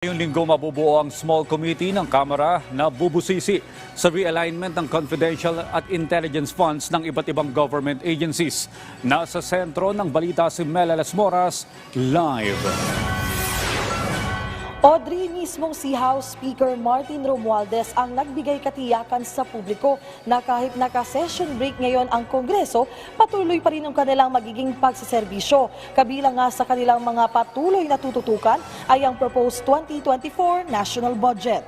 Ngayong linggo mabubuo ang small committee ng Kamara na bubusisi sa realignment ng confidential at intelligence funds ng iba't ibang government agencies. Nasa sentro ng balita si Mela Las Moras, live. Audrey, mismong si House Speaker Martin Romualdez ang nagbigay katiyakan sa publiko na kahit naka-session break ngayon ang Kongreso, patuloy pa rin ang kanilang magiging pagsiservisyo. Kabilang nga sa kanilang mga patuloy na tututukan ay ang proposed 2024 national budget.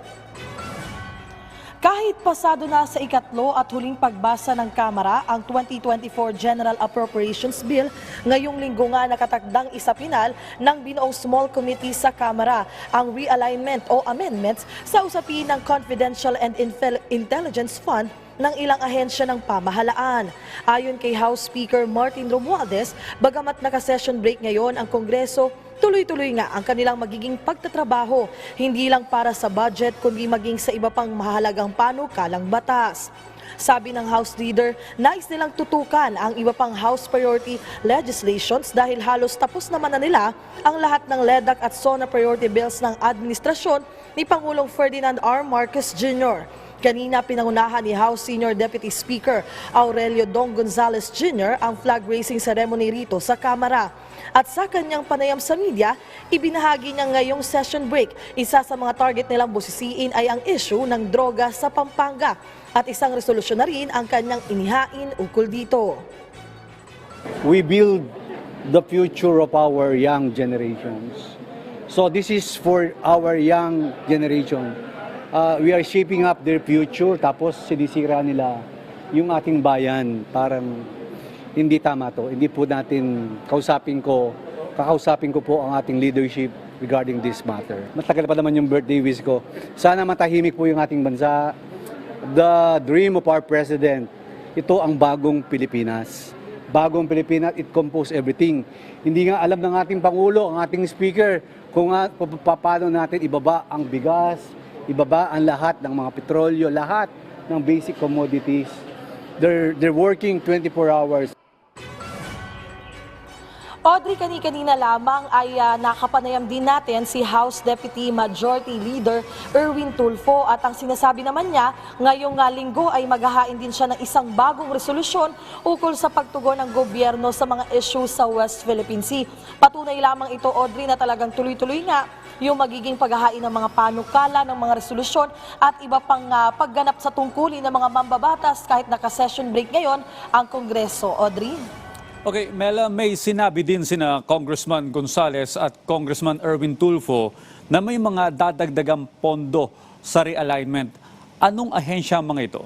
Kahit pasado na sa ikatlo at huling pagbasa ng Kamara ang 2024 General Appropriations Bill, ngayong linggo nga nakatakdang isapinal ng binuong small committee sa Kamara ang realignment o amendments sa usapin ng Confidential and Intelligence Fund ng ilang ahensya ng pamahalaan. Ayon kay House Speaker Martin Romualdez, bagamat naka-session break ngayon ang Kongreso, tuloy-tuloy nga ang kanilang magiging pagtatrabaho, hindi lang para sa budget kundi maging sa iba pang mahalagang panukalang batas. Sabi ng House Leader, nais nilang tutukan ang iba pang House priority legislations dahil halos tapos naman na nila ang lahat ng LEDAC at SONA priority bills ng administrasyon ni Pangulong Ferdinand R. Marcos Jr. Kanina pinangunahan ni House Senior Deputy Speaker Aurelio Dong Gonzales Jr. ang flag raising ceremony rito sa Kamara. At sa kanyang panayam sa media, ibinahagi niya ngayong session break. Isa sa mga target nilang busisiin ay ang issue ng droga sa Pampanga. At isang resolusyon na rin ang kanyang inihain ukol dito. We build the future of our young generations. So this is for our young generation. We are shaping up their future, tapos sinisira nila yung ating bayan. Parang hindi tama to. Hindi po natin kakausapin ko po ang ating leadership regarding this matter. Matagal pa naman yung birthday wish ko. Sana matahimik po yung ating bansa. The dream of our president, ito ang bagong Pilipinas. Bagong Pilipinas, it composes everything. Hindi nga alam ng ating Pangulo, ang ating Speaker, kung paano natin ibaba ang bigas, ibaba ang lahat ng mga petrolyo, lahat ng basic commodities. They're working 24 hours. Audrey, kanina lamang ay nakapanayam din natin si House Deputy Majority Leader Erwin Tulfo at ang sinasabi naman niya ngayong linggo ay maghahain din siya ng isang bagong resolusyon ukol sa pagtugon ng gobyerno sa mga issues sa West Philippine Sea. Patunay lamang ito, Audrey, na talagang tuloy-tuloy nga yung magiging paghahain ng mga panukala ng mga resolusyon at iba pang pagganap sa tungkulin ng mga mambabatas kahit naka-session break ngayon ang Kongreso. Audrey? Okay, Mela, may sinabi din sina Congressman Gonzales at Congressman Erwin Tulfo na may mga dadagdagang pondo sa realignment. Anong ahensya mga ito?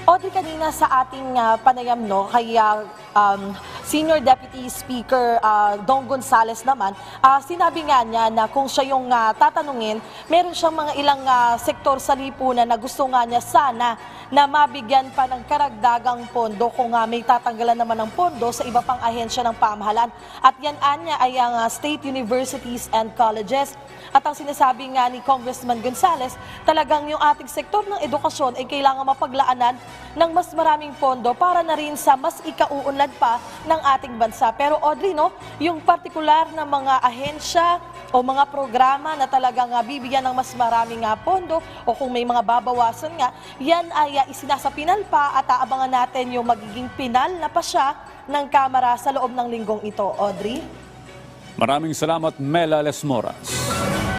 Audrey, kanina sa ating panayam kay Senior Deputy Speaker Dong Gonzales naman, sinabi nga niya na kung siya yung tatanungin, meron siyang mga ilang sektor sa lipunan na gusto nga niya sana na mabigyan pa ng karagdagang pondo kung may tatanggalan naman ng pondo sa iba pang ahensya ng pamahalaan. At yan anya ay ang state universities and colleges. At ang sinasabi nga ni Congressman Gonzales, talagang yung ating sektor ng edukasyon ay kailangan mapaglaanan ng mas maraming pondo para na rin sa mas ikauunlad pa ng ating bansa. Pero Audrey, yung partikular na mga ahensya o mga programa na talagang bibigyan ng mas maraming pondo o kung may mga babawasan nga, yan ay isinasapinal pa at aabangan natin yung magiging pinal na pasya ng Kamara sa loob ng linggong ito. Audrey? Maraming salamat, Mela Las Moras.